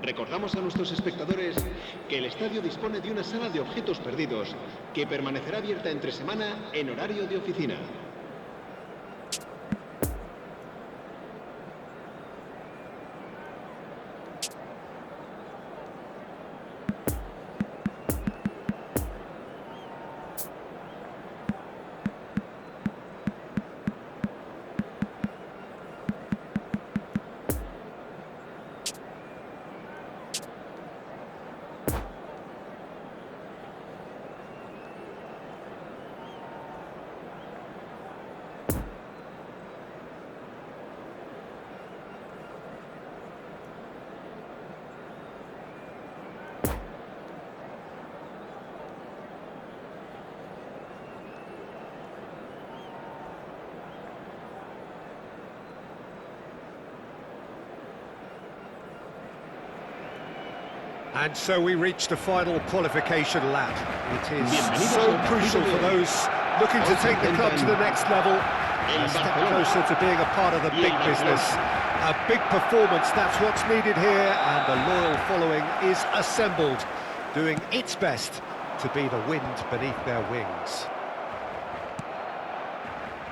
Recordamos a nuestros espectadores que el estadio dispone de una sala de objetos perdidos que permanecerá abierta entre semana en horario de oficina. And so we reach the final qualification lap. It is so crucial for those looking to take the club to the next level, a step closer to being a part of the big business. A big performance, that's what's needed here, and the loyal following is assembled, doing its best to be the wind beneath their wings.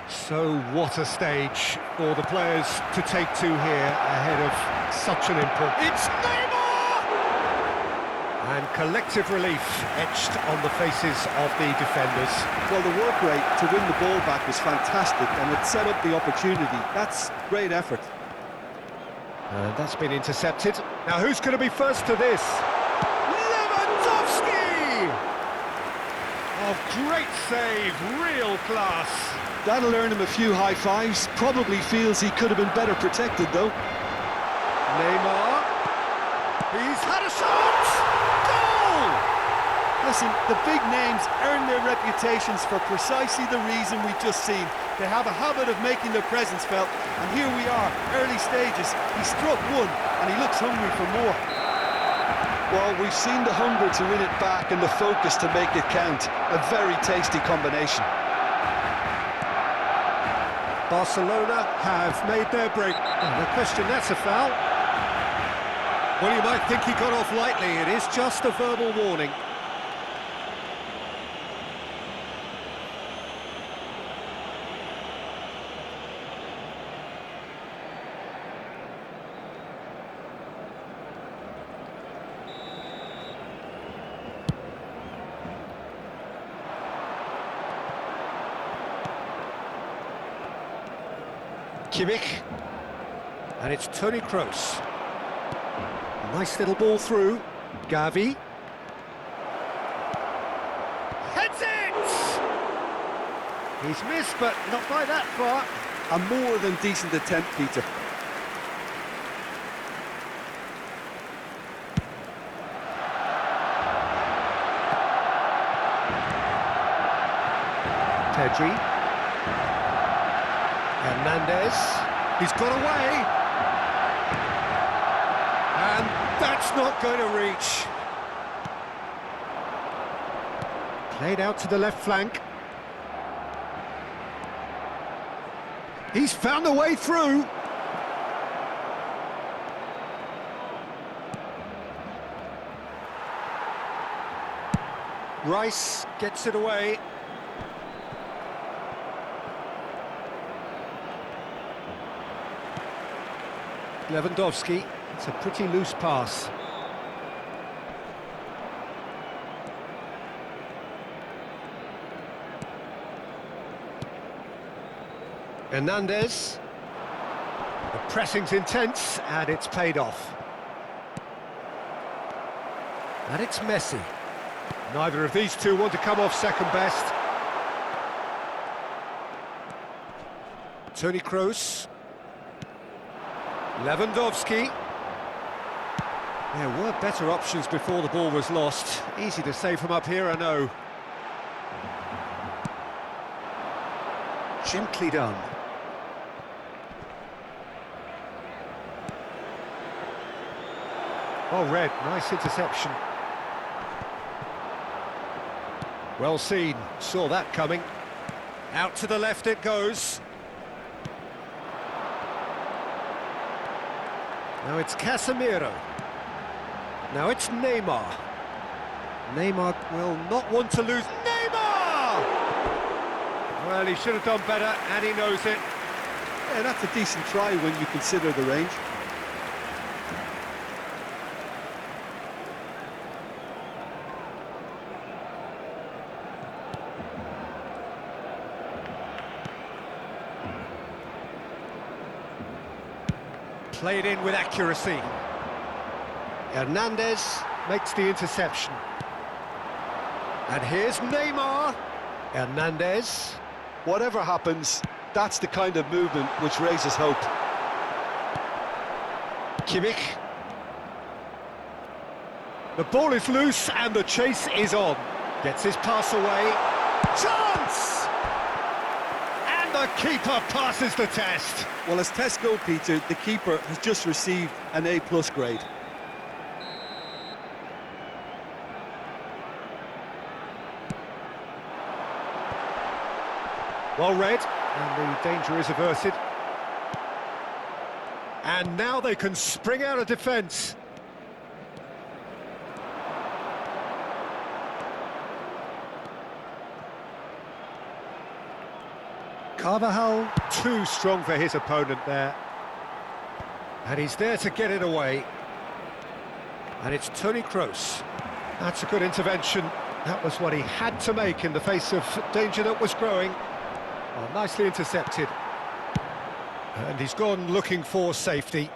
So what a stage for the players to take to here ahead of such an important... It's Neymar! And collective relief etched on the faces of the defenders. Well, the work rate to win the ball back was fantastic, and it set up the opportunity. That's great effort. And that's been intercepted. Now who's going to be first to this? Lewandowski! Oh, great save, real class. That'll earn him a few high fives. Probably feels he could have been better protected, though. Neymar. He's had a shot! Listen, the big names earn their reputations for precisely the reason we've just seen. They have a habit of making their presence felt, and here we are, early stages. He struck one, and he looks hungry for more. Well, we've seen the hunger to win it back and the focus to make it count. A very tasty combination. Barcelona have made their break. No question, that's a foul. Well, you might think he got off lightly. It is just a verbal warning. Kimmich, and it's Toni Kroos. Nice little ball through. Gavi. Heads it! He's missed, but not by that far. A more than decent attempt, Peter. Pedri. Hernandez, he's got away, and that's not going to reach. Played out to the left flank. He's found a way through. Rice gets it away. Lewandowski, it's a pretty loose pass. Hernandez. The pressing's intense, and it's paid off. And it's Messi. Neither of these two want to come off second best. Toni Kroos. Lewandowski. There were better options before the ball was lost. Easy to say from up here, I know. Gently done. Oh, Red, nice interception. Well seen, saw that coming. Out to the left it goes. Now it's Casemiro. Now it's Neymar. Neymar will not want to lose. Neymar! Well, he should have done better, and he knows it. Yeah, that's a decent try when you consider the range. Played in with accuracy. Hernandez makes the interception. And here's Neymar. Hernandez. Whatever happens, that's the kind of movement which raises hope. Kimmich. The ball is loose and the chase is on. Gets his pass away. Chance! And the keeper passes the test. Well, as tests go, Peter, the keeper has just received an A+ grade. Well read, and the danger is averted. And now they can spring out of defence. Carvajal, too strong for his opponent there. And he's there to get it away. And it's Toni Kroos. That's a good intervention. That was what he had to make in the face of danger that was growing. Well, nicely intercepted. And he's gone looking for safety.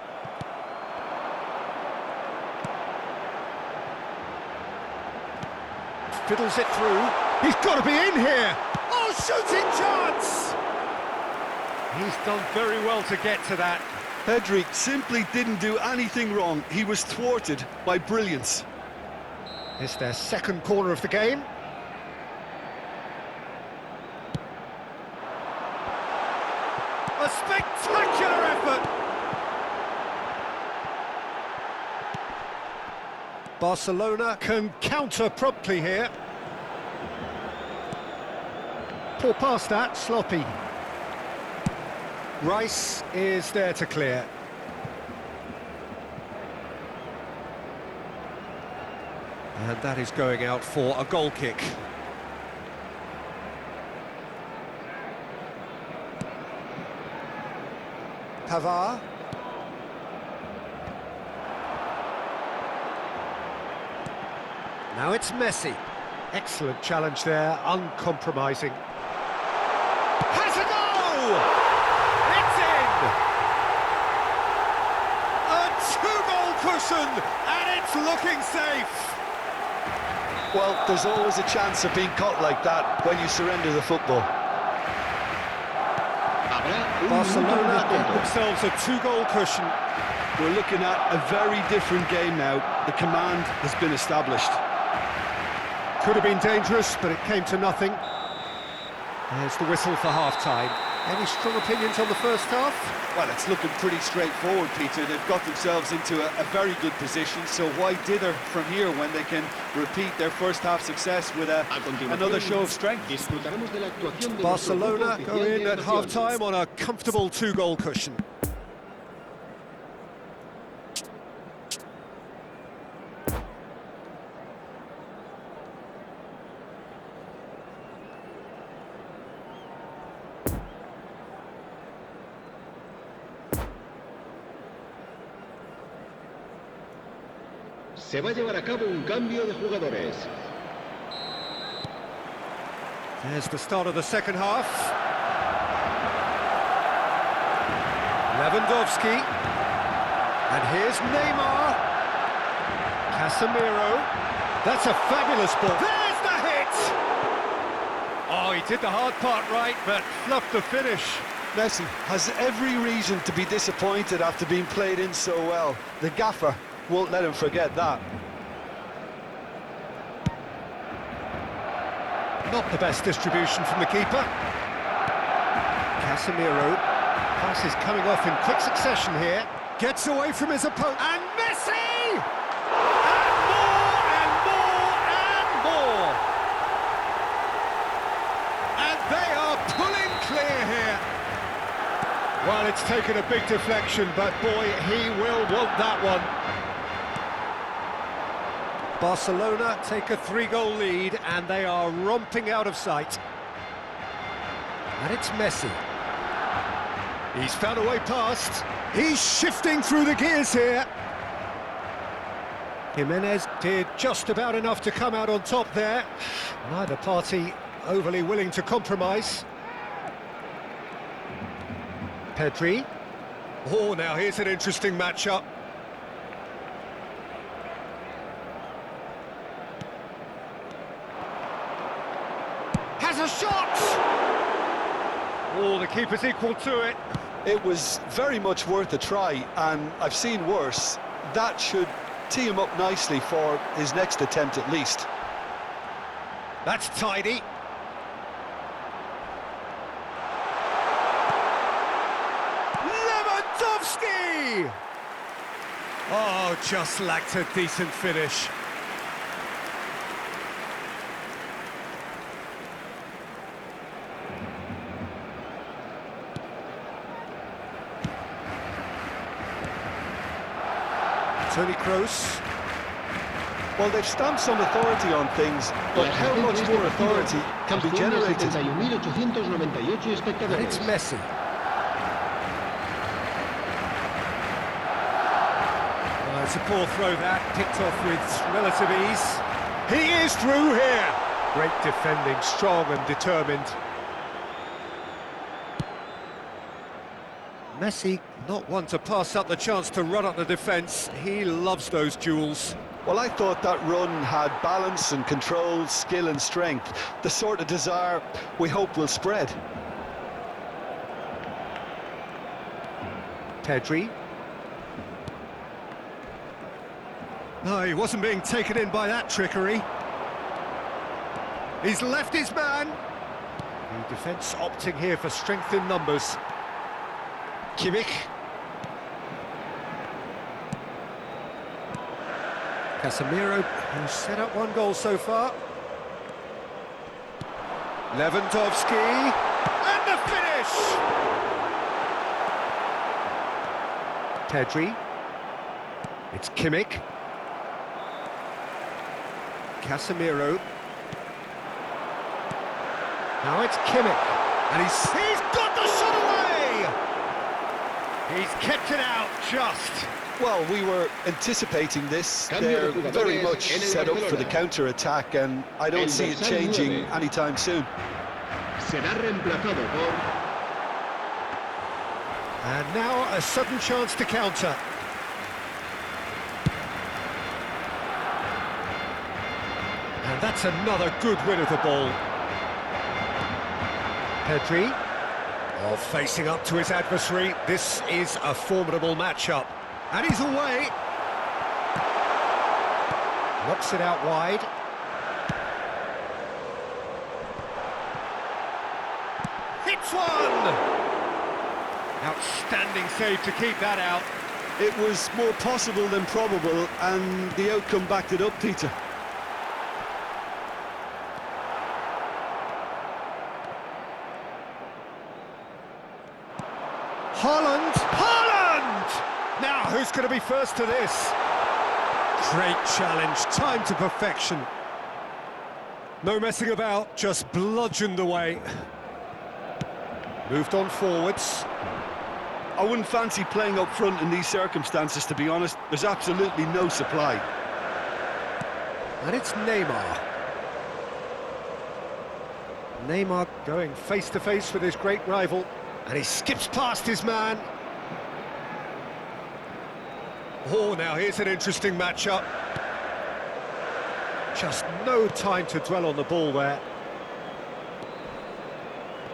Fiddles it through. He's got to be in here! Oh, shooting chance! He's done very well to get to that. Pedri simply didn't do anything wrong. He was thwarted by brilliance. It's their second corner of the game. A spectacular effort! Barcelona can counter promptly here. Poor pass that, sloppy. Rice is there to clear. And that is going out for a goal kick. Pavard. Now it's Messi. Excellent challenge there, uncompromising. Has a go! It's in! A two-goal cushion, and it's looking safe. Well, there's always a chance of being caught like that when you surrender the football. Barcelona get themselves a two-goal cushion. We're looking at a very different game now. The command has been established. Could have been dangerous, but it came to nothing. There's the whistle for half-time. Any strong opinions on the first half? Well, it's looking pretty straightforward, Peter. They've got themselves into a very good position, so why dither from here when they can repeat their first half success with another show of strength? Barcelona go in at half-time on a comfortable two-goal cushion. Se va a llevar a cabo un cambio de jugadores. There's the start of the second half. Lewandowski. And here's Neymar. Casemiro. That's a fabulous ball. There's the hit! Oh, he did the hard part right, but fluffed the finish. Messi has every reason to be disappointed after being played in so well. The gaffer won't let him forget that. Not the best distribution from the keeper. Casemiro. Pass is coming off in quick succession here. Gets away from his opponent. And Messi! And more, and more, and more! And they are pulling clear here. Well, it's taken a big deflection, but boy, he will want that one. Barcelona take a 3-goal lead and they are romping out of sight. And it's Messi. He's found a way past. He's shifting through the gears here. Jimenez did just about enough to come out on top there. Neither party overly willing to compromise. Pedri. Oh, now here's an interesting matchup. Has a shot! Oh, the keeper's equal to it. It was very much worth a try, and I've seen worse. That should tee him up nicely for his next attempt at least. That's tidy. Lewandowski! Oh, just lacked a decent finish. Toni Kroos. Well, they've stamped some authority on things, but how much more authority can be generated? 71.898 And espectadores. it's Messi. Oh, it's a poor throw that, picked off with relative ease. He is through here. Great defending, strong and determined. Messi, not one to pass up the chance to run up the defence. He loves those duels. Well, I thought that run had balance and control, skill and strength. The sort of desire we hope will spread. Pedri. No, he wasn't being taken in by that trickery. He's left his man. The defence opting here for strength in numbers. Kimmich. Casemiro, who's set up one goal so far. Lewandowski. And the finish! Pedri. It's Kimmich. Casemiro. Now it's Kimmich. And he's got the shot away! He's kept it out just. Well, we were anticipating this. They're very much set up for the counter-attack, and I don't see it changing anytime soon. Será reemplazado por... And now a sudden chance to counter. And that's another good win of the ball. Pedri. Oh, facing up to his adversary. This is a formidable matchup. And he's away. Knocks it out wide. Hits one! Outstanding save to keep that out. It was more possible than probable, and the outcome backed it up, Peter. Haaland! Haaland! Now, who's going to be first to this? Great challenge, time to perfection. No messing about, just bludgeoned away. Moved on forwards. I wouldn't fancy playing up front in these circumstances, to be honest. There's absolutely no supply. And it's Neymar. Neymar going face-to-face with his great rival. And he skips past his man. Oh, now here's an interesting matchup. Just no time to dwell on the ball there.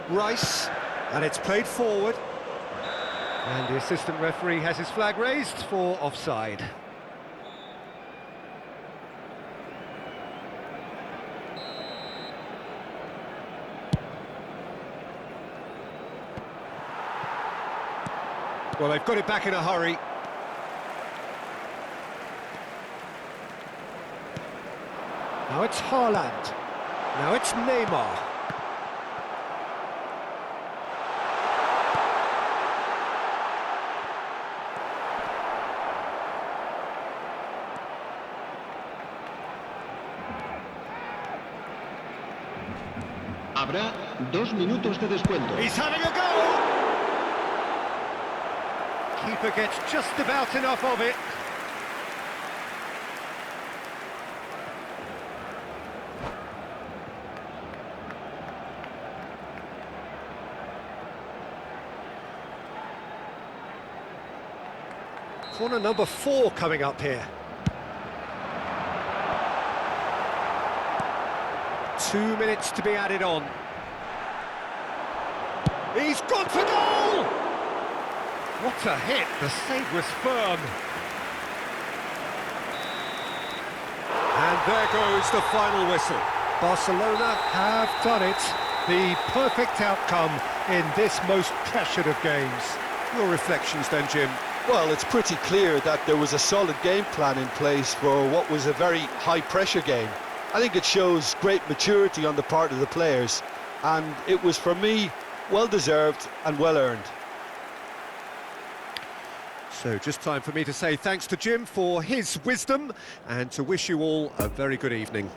Rice, and it's played forward. And the assistant referee has his flag raised for offside. Well, they've got it back in a hurry. Now it's Haaland. Now it's Neymar. Habrá 2 minutos de descuento. He's having a go! Keeper gets just about enough of it. Corner number 4 coming up here. 2 minutes to be added on. He's gone for goal! What a hit, the save was firm. And there goes the final whistle. Barcelona have done it. The perfect outcome in this most pressured of games. Your reflections then, Jim? Well, it's pretty clear that there was a solid game plan in place for what was a very high-pressure game. I think it shows great maturity on the part of the players, and it was, for me, well-deserved and well-earned. So just time for me to say thanks to Jim for his wisdom and to wish you all a very good evening.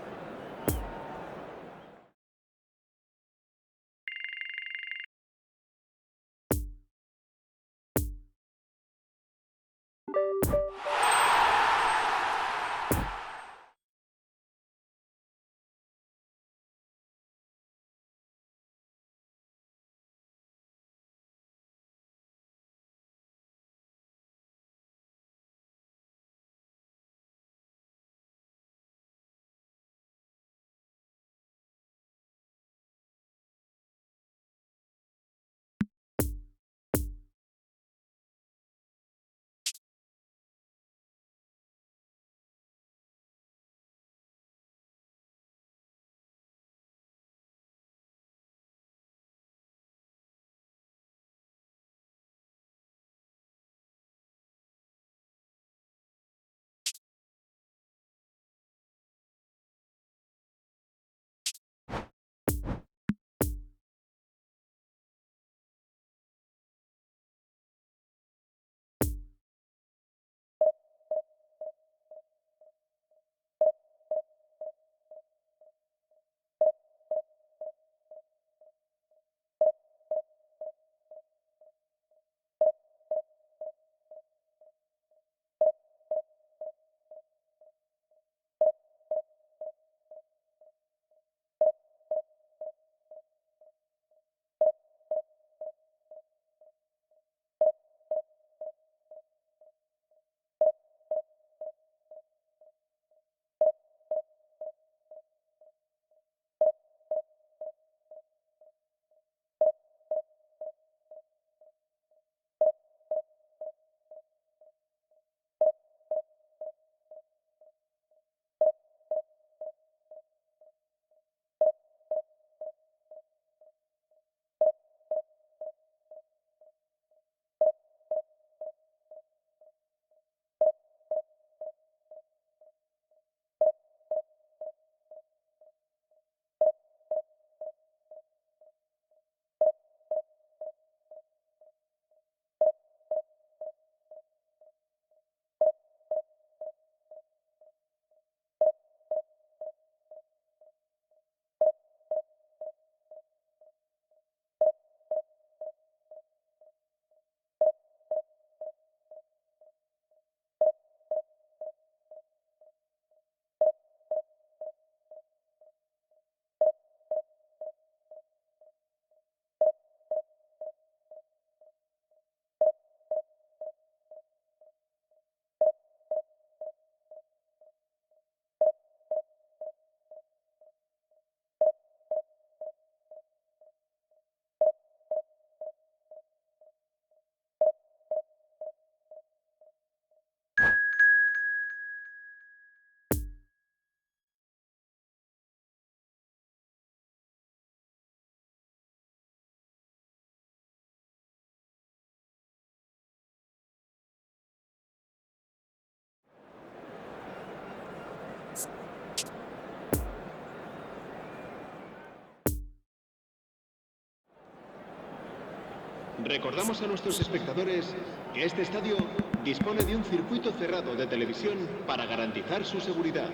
Recordamos a nuestros espectadores que este estadio dispone de un circuito cerrado de televisión para garantizar su seguridad.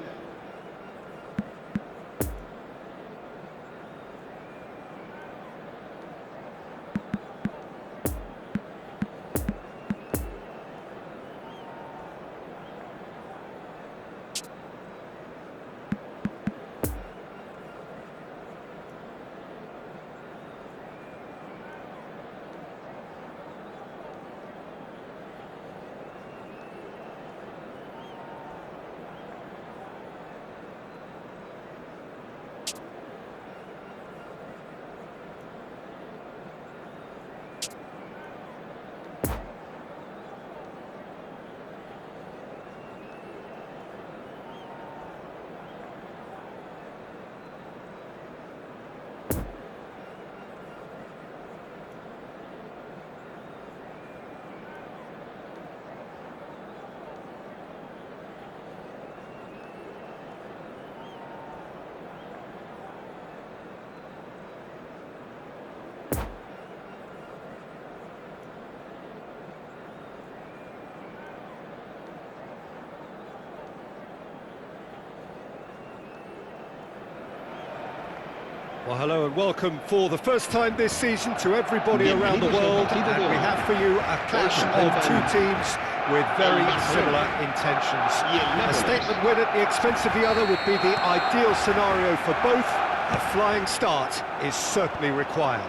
Well, hello and welcome for the first time this season to everybody around the world, and we have for you a clash of two teams with very similar intentions. A statement win at the expense of the other would be the ideal scenario for both. A flying start is certainly required.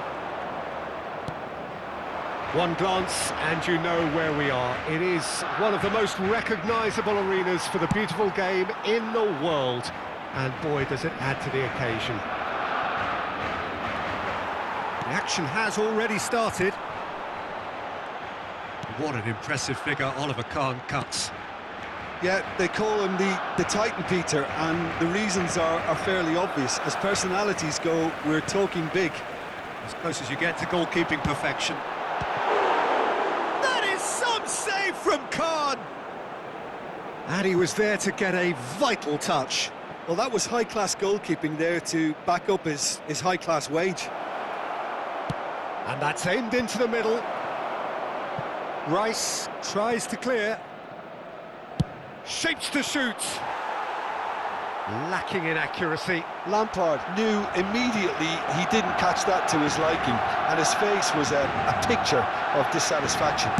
One glance and you know where we are. It is one of the most recognisable arenas for the beautiful game in the world, and boy does it add to the occasion. The action has already started. What an impressive figure Oliver Kahn cuts. Yeah, they call him the Titan, Peter, and the reasons are fairly obvious. As personalities go, we're talking big. As close as you get to goalkeeping perfection. That is some save from Kahn! And he was there to get a vital touch. Well, that was high-class goalkeeping there to back up his high-class wage. And that's aimed into the middle. Rice tries to clear. Shapes to shoot. Lacking in accuracy. Lampard knew immediately he didn't catch that to his liking, and his face was a picture of dissatisfaction.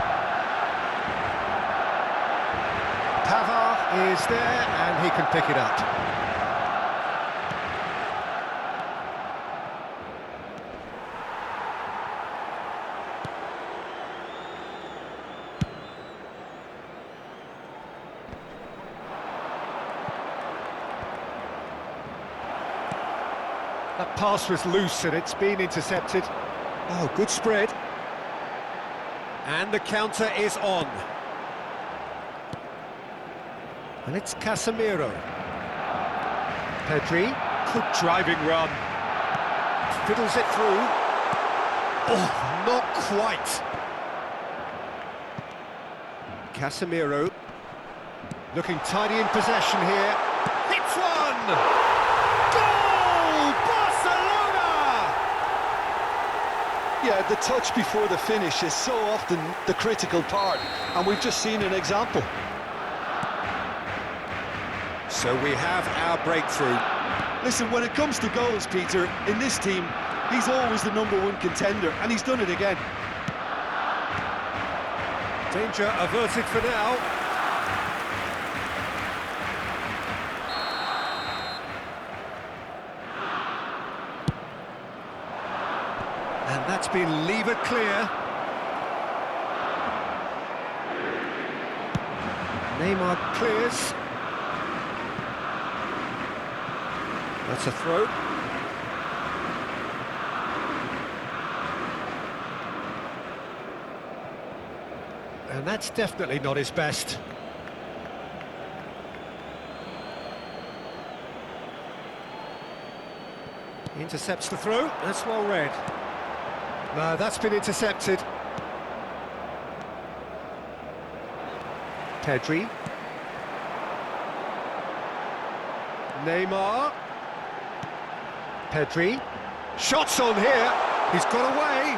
Pavard is there, and he can pick it up. That pass was loose and it's been intercepted. Oh, good spread. And the counter is on. And it's Casemiro. Pedri, good driving run. Fiddles it through. Oh, not quite. Casemiro, looking tidy in possession here. Hits one! Yeah, the touch before the finish is so often the critical part, and we've just seen an example. So we have our breakthrough. Listen, when it comes to goals, Peter, in this team, he's always the #1 contender, and he's done it again. Danger averted for now. And that's been levered clear. Neymar clears. That's a throw. And that's definitely not his best. Intercepts the throw. That's well read. No, that's been intercepted. Pedri. Neymar. Pedri. Shots on here. He's got away.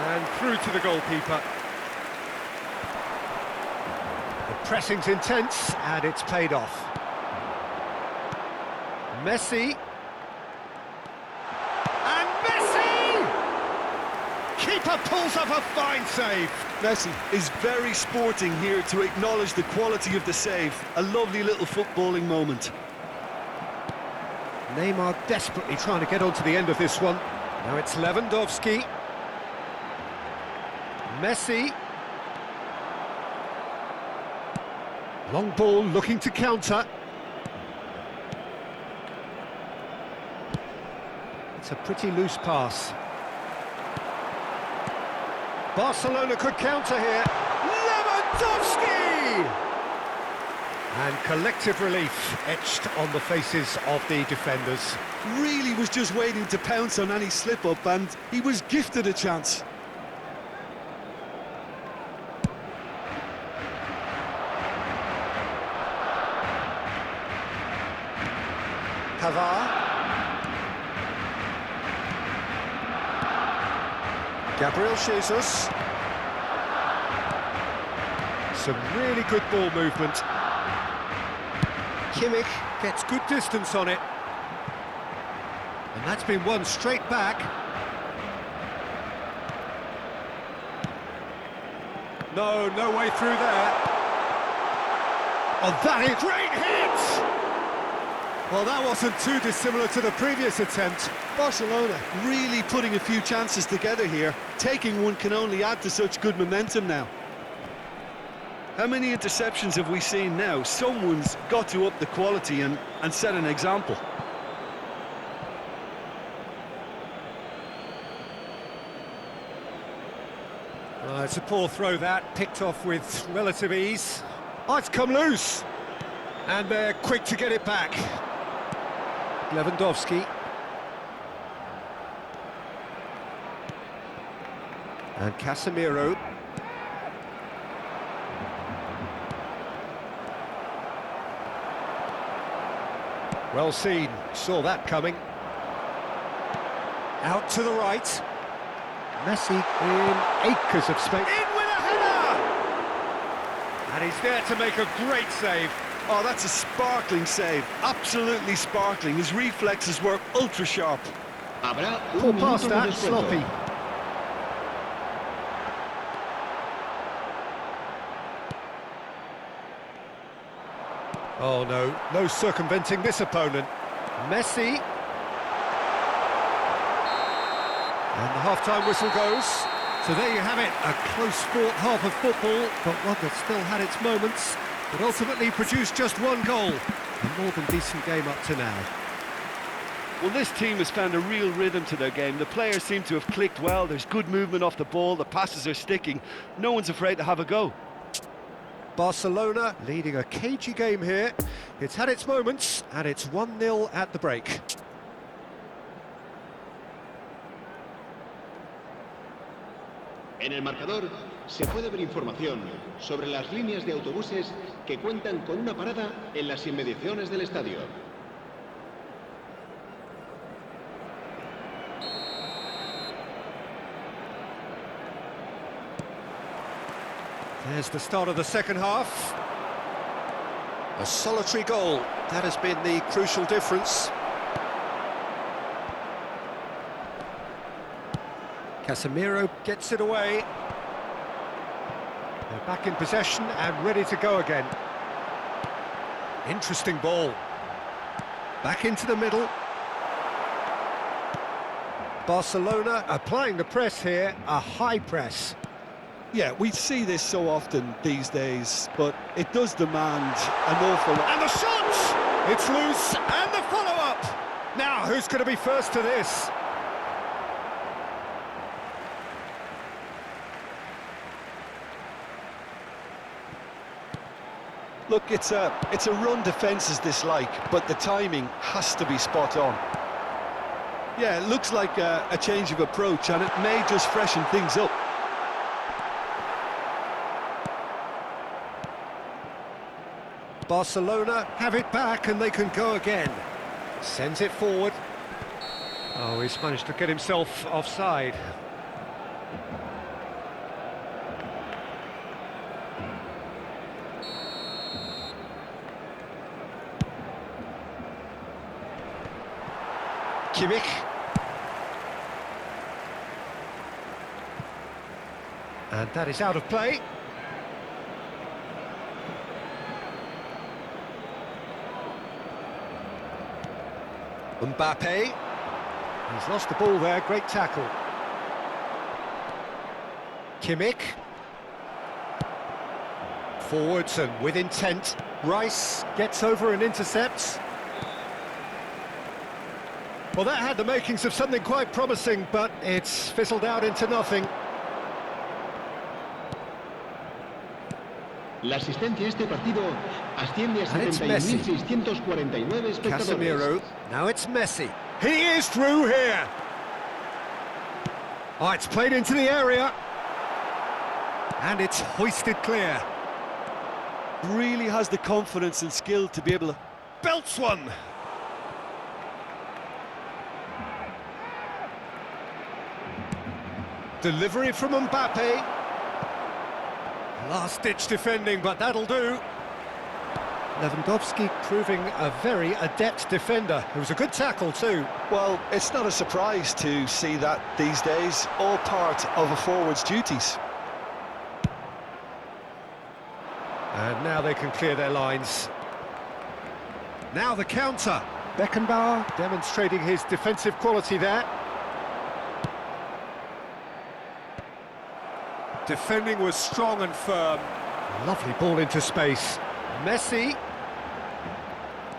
And through to the goalkeeper. The pressing's intense, and it's paid off. Messi. Keeper pulls off a fine save. Messi is very sporting here to acknowledge the quality of the save. A lovely little footballing moment. Neymar desperately trying to get onto the end of this one. Now it's Lewandowski. Messi. Long ball looking to counter. It's a pretty loose pass. Barcelona could counter here. Lewandowski! And collective relief etched on the faces of the defenders. Really was just waiting to pounce on any slip-up, and he was gifted a chance. Pavard. Gabriel Jesus. Some really good ball movement. Kimmich gets good distance on it. And That's been won straight back. No way through there. Oh, that is great hit! Well, that wasn't too dissimilar to the previous attempt. Barcelona really putting a few chances together here. Taking one can only add to such good momentum now. How many interceptions have we seen now? Someone's got to up the quality and set an example. It's a poor throw that, picked off with relative ease. Oh, it's come loose! And they're quick to get it back. Lewandowski. And Casemiro. Well seen, saw that coming. Out to the right. Messi in acres of space. In with a header! And he's there to make a great save. Oh, that's a sparkling save. Absolutely sparkling. His reflexes were ultra sharp. Poor pass that, sloppy. Oh no circumventing this opponent. Messi. And the half-time whistle goes. So there you have it, a close-fought half of football, but one that still had its moments, but ultimately produced just one goal. A more than decent game up to now. Well, this team has found a real rhythm to their game. The players seem to have clicked well. There's good movement off the ball. The passes are sticking. No one's afraid to have a go. Barcelona leading a cagey game here. It's had its moments, and it's 1-0 at the break. En el marcador se puede ver información sobre las líneas de autobuses que cuentan con una parada en las inmediaciones del estadio. There's the start of the second half. A solitary goal. That has been the crucial difference. Casemiro gets it away. They're back in possession and ready to go again. Interesting ball. Back into the middle. Barcelona applying the press here, a high press. Yeah, we see this so often these days, but it does demand an awful lot. And the shot! It's loose, and the follow-up! Now, who's going to be first to this? Look, it's a run defence's dislike, but the timing has to be spot on. Yeah, it looks like a change of approach, and it may just freshen things up. Barcelona have it back and they can go again. Sends it forward. Oh, he's managed to get himself offside. Kimmich. And that is out of play. Mbappe. He's lost the ball there, great tackle. Kimmich. Forwards and with intent. Rice gets over and intercepts. Well, that had the makings of something quite promising, but it's fizzled out into nothing. La asistencia a este partido asciende a 71.649 espectadores. Casemiro, now it's Messi. He is through here. Oh, it's played into the area. And it's hoisted clear. Really has the confidence and skill to be able to... Belts one. Delivery from Mbappe. Last-ditch defending, but that'll do. Lewandowski proving a very adept defender. It was a good tackle too. Well, it's not a surprise to see that these days, all part of a forward's duties. And now they can clear their lines. Now the counter. Beckenbauer demonstrating his defensive quality there. Defending was strong and firm. Lovely ball into space. Messi.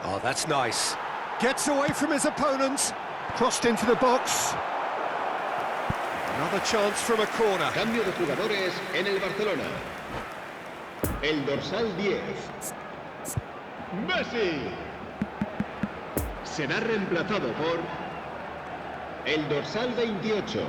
Oh, that's nice. Gets away from his opponents. Crossed into the box. Another chance from a corner. Cambio de jugadores en el Barcelona. El dorsal 10. Messi. Será reemplazado por el dorsal 28.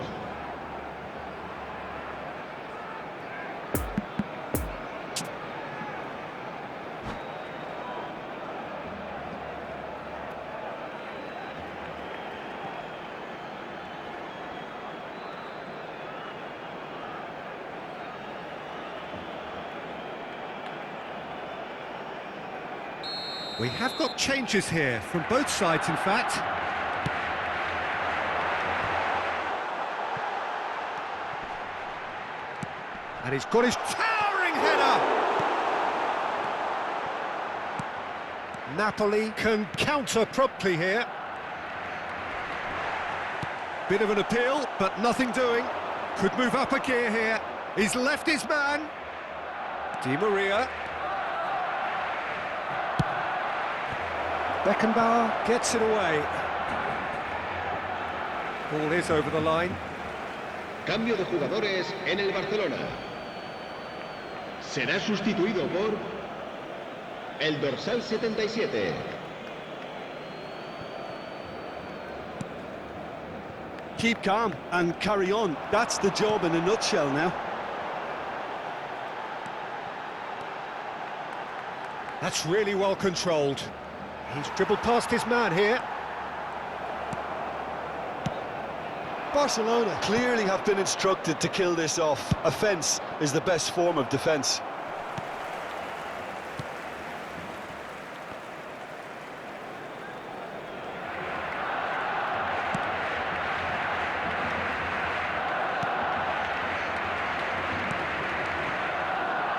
We have got changes here, from both sides in fact. And he's got his towering header! Napoli can counter promptly here. Bit of an appeal, but nothing doing. Could move up a gear here. He's left his man. Di Maria. Beckenbauer gets it away. Ball is over the line. Cambio de jugadores en el Barcelona. Será sustituido por el dorsal 77. Keep calm and carry on. That's the job in a nutshell now. That's really well controlled. He's dribbled past his man here. Barcelona clearly have been instructed to kill this off. Offence is the best form of defence.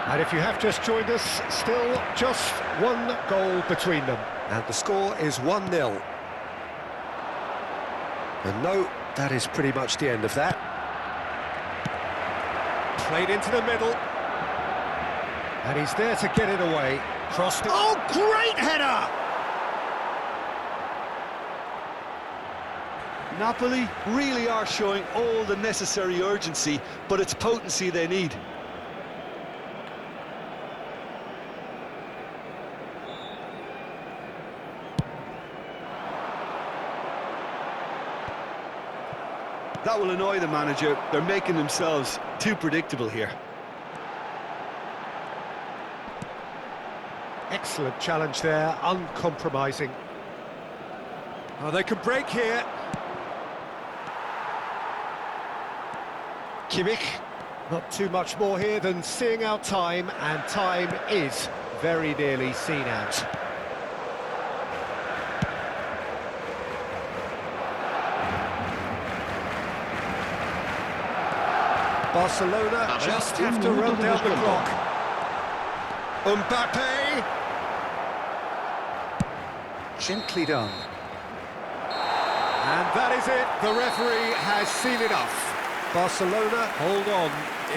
And if you have just joined us, still just one goal between them. And the score is 1-0. And no, that is pretty much the end of that. Played into the middle. And he's there to get it away. Crossed it. Oh, great header! Napoli really are showing all the necessary urgency, but it's potency they need. That will annoy the manager. They're making themselves too predictable here. Excellent challenge there, uncompromising. Oh, they can break here. Kimmich. Not too much more here than seeing out time, and time is very nearly seen out. Barcelona just have to run down the clock. Mbappe. Gently done. And that is it. The referee has seen enough. Barcelona, hold on.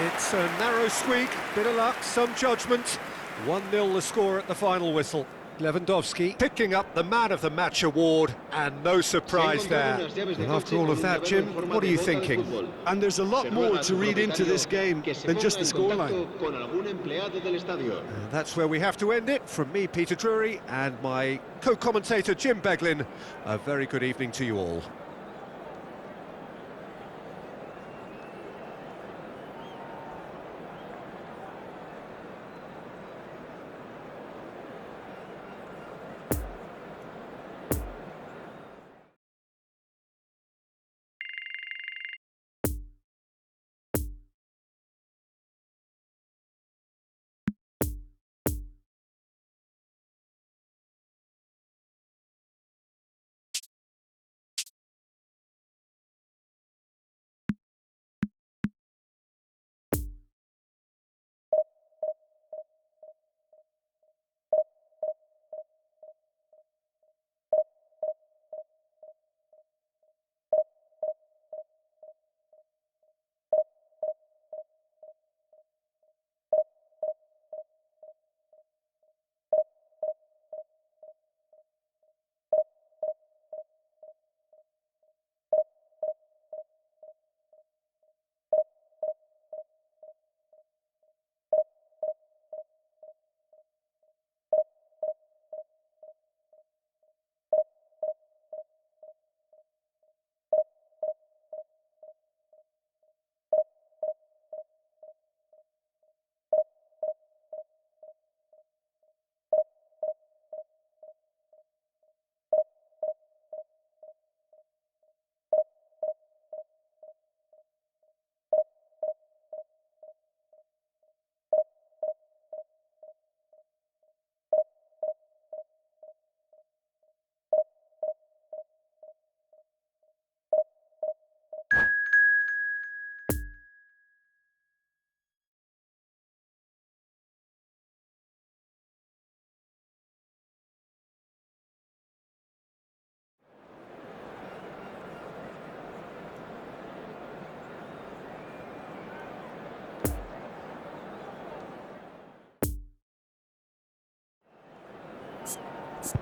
It's a narrow squeak, bit of luck, some judgment. 1-0 the score at the final whistle. Lewandowski picking up the Man of the Match award, and no surprise there. And after all of that, Jim, what are you thinking? And there's a lot more to read into this game than just the scoreline. And that's where we have to end it. From me, Peter Drury, and my co-commentator, Jim Beglin. A very good evening to you all.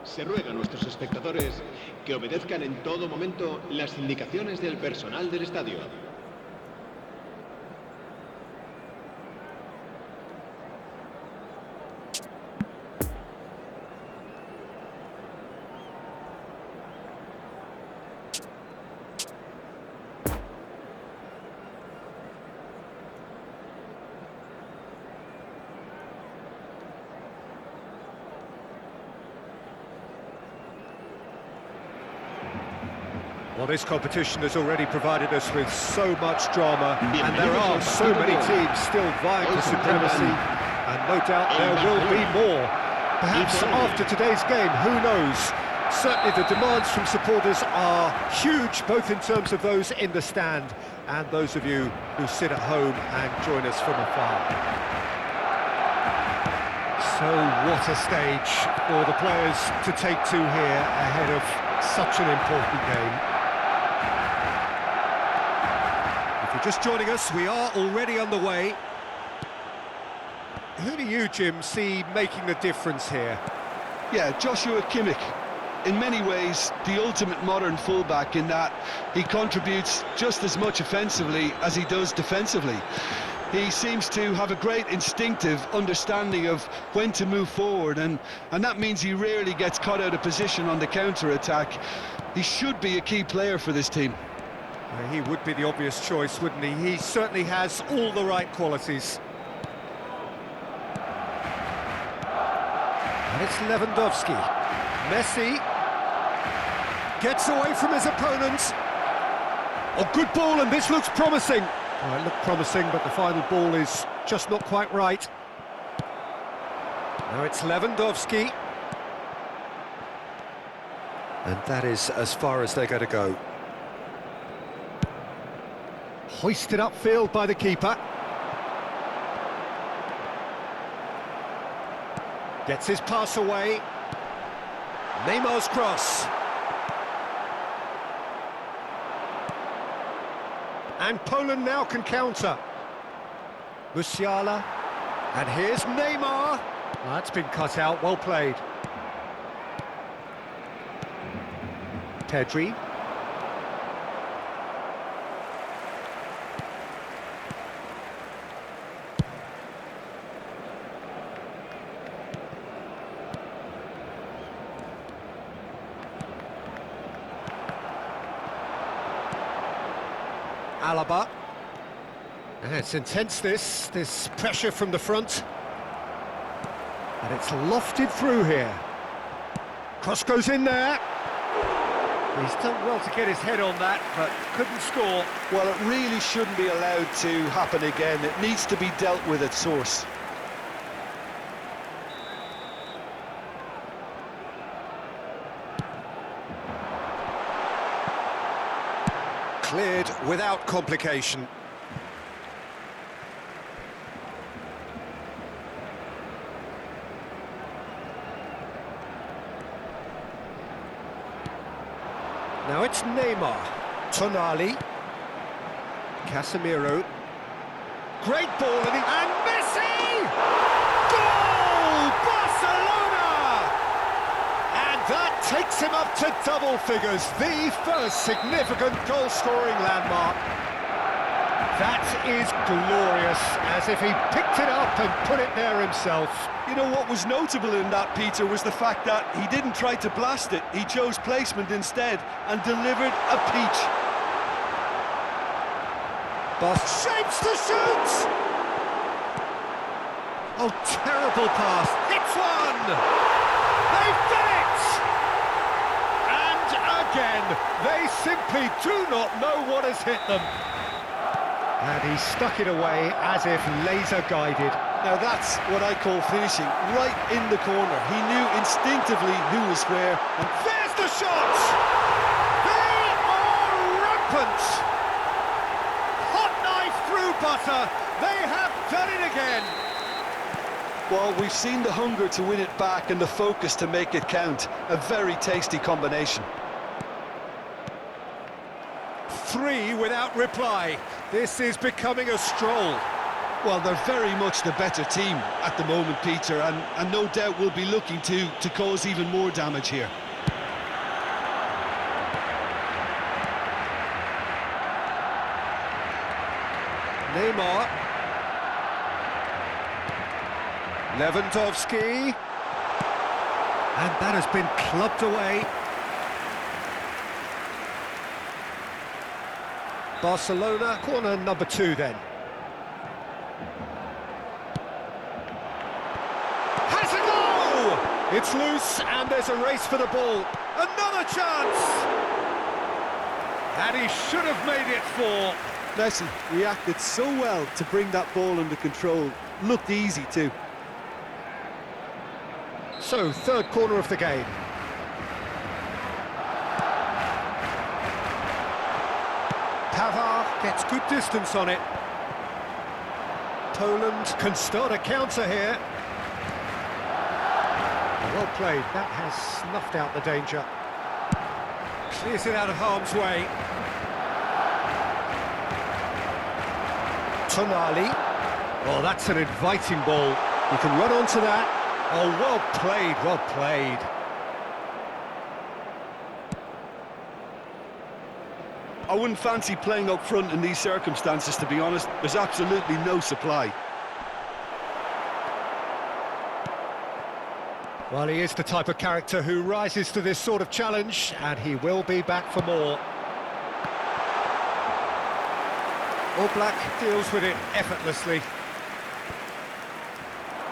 Se ruega a nuestros espectadores que obedezcan en todo momento las indicaciones del personal del estadio. Well, this competition has already provided us with so much drama, and there are so many teams still vying for supremacy, and no doubt there will be more. Perhaps after today's game, who knows? Certainly the demands from supporters are huge, both in terms of those in the stand and those of you who sit at home and join us from afar. So what a stage for the players to take to here ahead of such an important game. If you're just joining us, we are already on the way. Who do you, Jim, see making the difference here? Yeah, Joshua Kimmich. In many ways, the ultimate modern fullback in that he contributes just as much offensively as he does defensively. He seems to have a great instinctive understanding of when to move forward, and that means he rarely gets caught out of position on the counter-attack. He should be a key player for this team. He would be the obvious choice, wouldn't he? He certainly has all the right qualities. And it's Lewandowski. Messi gets away from his opponent. Oh, good ball, and this looks promising. Oh, it looked promising, but the final ball is just not quite right. Now it's Lewandowski. And that is as far as they're going to go. Hoisted upfield by the keeper. Gets his pass away. Neymar's cross. And Poland now can counter. Musiala. And here's Neymar. That's been cut out, well played. Pedri. Alaba. It's intense, this pressure from the front. And it's lofted through here. Cross goes in there. He's done well to get his head on that, but couldn't score. Well, it really shouldn't be allowed to happen again. It needs to be dealt with at source. Cleared without complication. Now it's Neymar. Tonali. Casemiro. Great ball, and Messi! Goal! Barcelona! And that takes him up to double figures, the first significant goal-scoring landmark. That is glorious, as if he picked it up and put it there himself. You know, what was notable in that, Peter, was the fact that he didn't try to blast it. He chose placement instead and delivered a peach. Boss shapes to shoot! Oh, terrible pass. Hits one! They've done it! And again, they simply do not know what has hit them. And he stuck it away as if laser-guided. Now that's what I call finishing, right in the corner. He knew instinctively who was where. And there's the shot! They are rampant! Hot knife through butter. They have done it again. Well, we've seen the hunger to win it back and the focus to make it count. A very tasty combination. 3 without reply. This is becoming a stroll. Well, they're very much the better team at the moment, Peter, and no doubt will be looking to cause even more damage here. Neymar. Lewandowski. And that has been clubbed away. Barcelona, corner number 2 then. Has a goal! It's loose and there's a race for the ball. Another chance! And he should have made it 4. Messi reacted so well to bring that ball under control. Looked easy too. So, third corner of the game. Pavard gets good distance on it. Poland can start a counter here. Well played, that has snuffed out the danger. Clears it out of harm's way. Tonali. Oh, that's an inviting ball. You can run onto that. Oh, well played, well played. I wouldn't fancy playing up front in these circumstances, to be honest. There's absolutely no supply. Well, he is the type of character who rises to this sort of challenge, and he will be back for more. All Black deals with it effortlessly.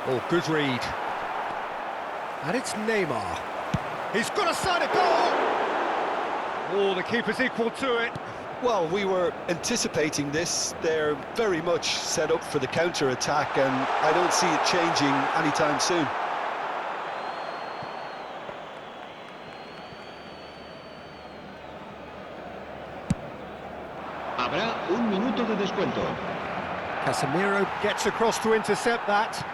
Oh, good read. And it's Neymar. He's got a side of goal! Oh, the keeper's equal to it. Well, we were anticipating this. They're very much set up for the counter-attack, and I don't see it changing anytime soon. Habrá un minuto de descuento. Casemiro gets across to intercept that.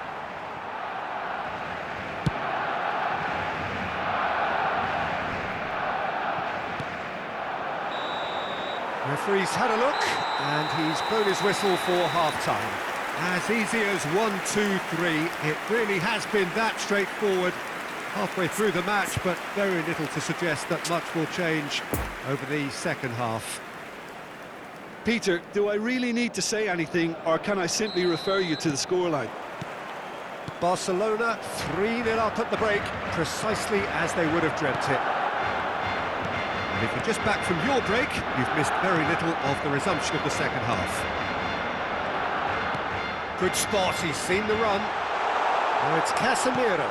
Referee's had a look, and he's blown his whistle for half-time. As easy as 1, 2, 3, it really has been that straightforward. Halfway through the match, but very little to suggest that much will change over the second half. Peter, do I really need to say anything, or can I simply refer you to the scoreline? Barcelona 3-0 up at the break, precisely as they would have dreamt it. And if you're just back from your break, you've missed very little of the resumption of the second half. Good spot, he's seen the run. Now it's Casemiro.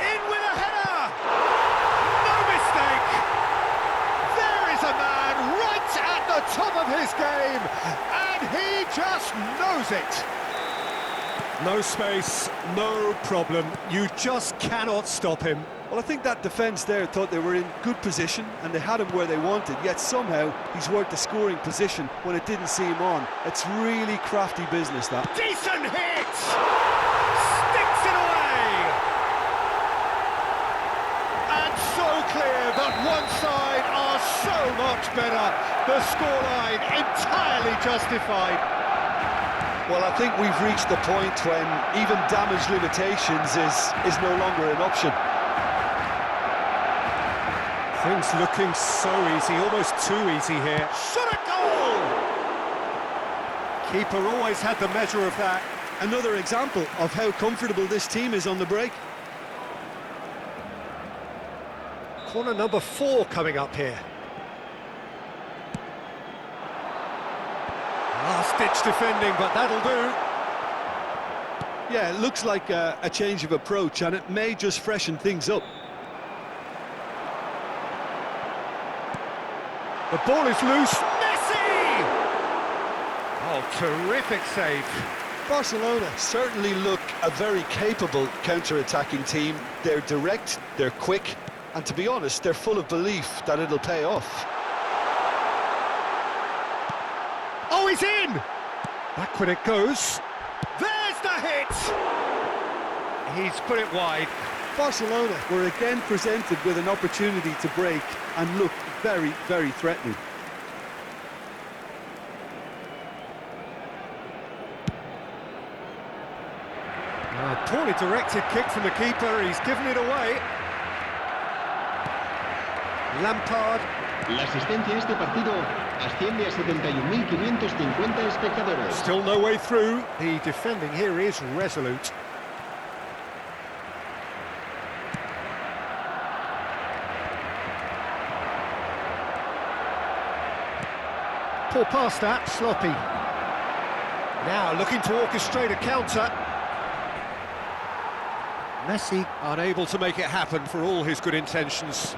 In with a header! No mistake! There is a man right at the top of his game, and he just knows it. No space, no problem. You just cannot stop him. Well, I think that defence there thought they were in good position and they had him where they wanted, yet somehow he's worked the scoring position when it didn't see him on. It's really crafty business, that. Decent hit! Sticks it away! And so clear that one side are so much better. The scoreline entirely justified. Well, I think we've reached the point when even damage limitations is no longer an option. Things looking so easy, almost too easy here. Shot a goal! Keeper always had the measure of that. Another example of how comfortable this team is on the break. Corner number 4 coming up here. Last-ditch defending, but that'll do. Yeah, it looks like a change of approach, and it may just freshen things up. The ball is loose. Messi! Oh, terrific save. Barcelona certainly look a very capable counter-attacking team. They're direct, they're quick, and to be honest, they're full of belief that it'll pay off. Oh, he's in! Backward it goes. There's the hit! He's put it wide. Barcelona were again presented with an opportunity to break and looked very, very threatening. A poorly directed kick from the keeper, he's given it away. Lampard. La asistencia a este partido asciende a 71.550 espectadores. Still no way through. The defending here is resolute. Poor pass that, sloppy. Now looking to orchestrate a counter. Messi unable to make it happen for all his good intentions.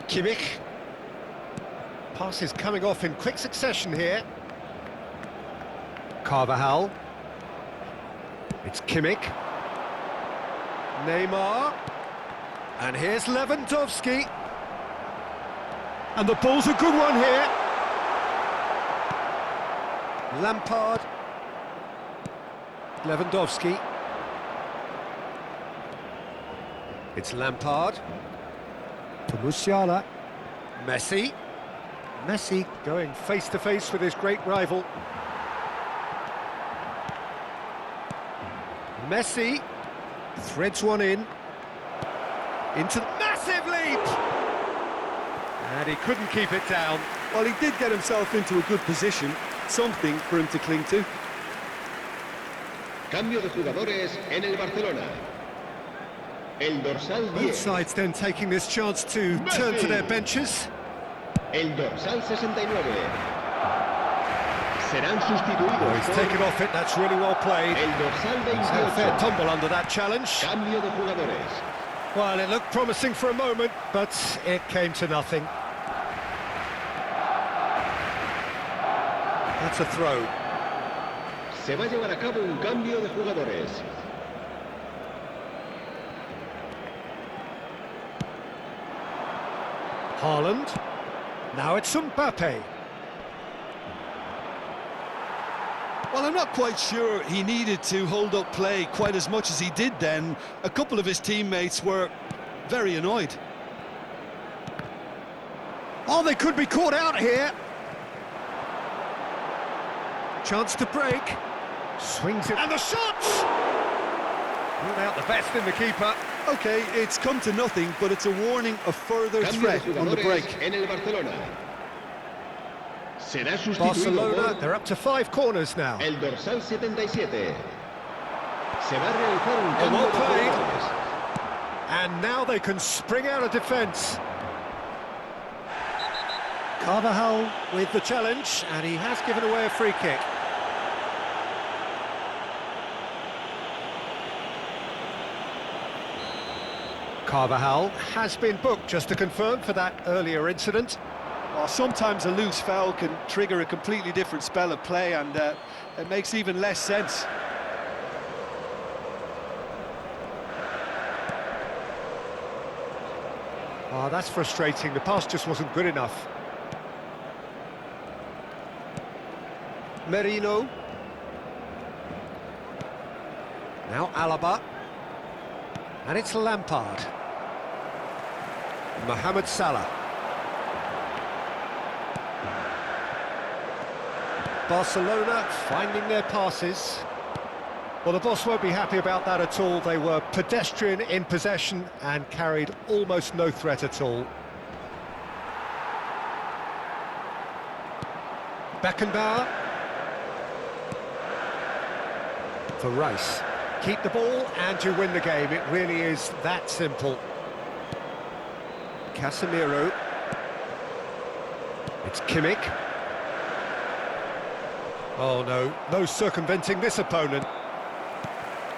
Kimmich. Passes coming off in quick succession here. Carvajal. It's Kimmich. Neymar. And here's Lewandowski. And the ball's a good one here. Lampard. Lewandowski. It's Lampard. To Musiala. Messi. Messi going face-to-face with his great rival. Messi threads one in. Into massive leap! And he couldn't keep it down. Well, he did get himself into a good position, something for him to cling to. Cambio de jugadores en el Barcelona. El dorsal 10. Both sides then taking this chance to turn to their benches. El dorsal 69. Serán sustituidos. Oh, he's taken off it, that's really well played. El dorsal He's had a fair 28. tumble under that challenge. Cambio de jugadores. Well, it looked promising for a moment, but it came to nothing. That's a throw. Se va a llevar a cabo un cambio de jugadores. Haaland. Now it's Mbappe. Well, I'm not quite sure he needed to hold up play quite as much as he did then. A couple of his teammates were very annoyed. Oh, they could be caught out here. Chance to break. Swings it. And the shots! Ruled out the best in the keeper. Okay, it's come to nothing, but it's a warning of further Cambio de threat on the jugadores break. en el Barcelona. Será sustituido Barcelona, por they're up to 5 corners now. el dorsal 77. Se va a realizar un cambio well de played. jugadores. And now they can spring out of defence. Carvajal with the challenge, and he has given away a free kick. Carvajal has been booked, just to confirm, for that earlier incident. Well, sometimes a loose foul can trigger a completely different spell of play, and it makes even less sense. Oh, that's frustrating. The pass just wasn't good enough. Merino. Now Alaba. And it's Lampard. Mohamed Salah. Barcelona finding their passes. Well, the boss won't be happy about that at all. They were pedestrian in possession and carried almost no threat at all. Beckenbauer. For Rice. Keep the ball and you win the game. It really is that simple. Casemiro. It's Kimmich. Oh no, no circumventing this opponent.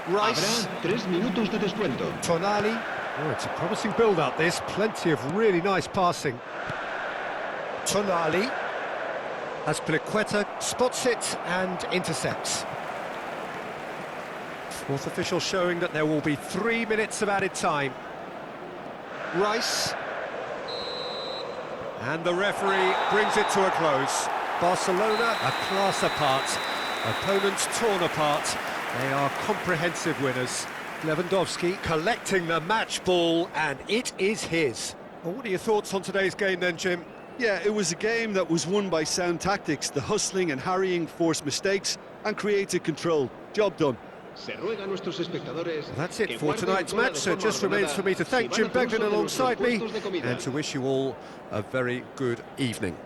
Rice. Habrá 3 minutos de descuento. Tonali. Oh, it's a promising build-up this. Plenty of really nice passing. Tonali. Azpilicueta spots it and intercepts. Fourth official showing that there will be 3 minutes of added time. Rice. And the referee brings it to a close. Barcelona, a class apart. Opponents torn apart. They are comprehensive winners. Lewandowski collecting the match ball, and it is his. Well, what are your thoughts on today's game then, Jim? Yeah, it was a game that was won by sound tactics. The hustling and harrying forced mistakes, and created control. Job done. Se ruega a nuestros espectadores. Well, that's it for tonight's match, so it just remains for me to thank Jim Begden alongside me and to wish you all a very good evening.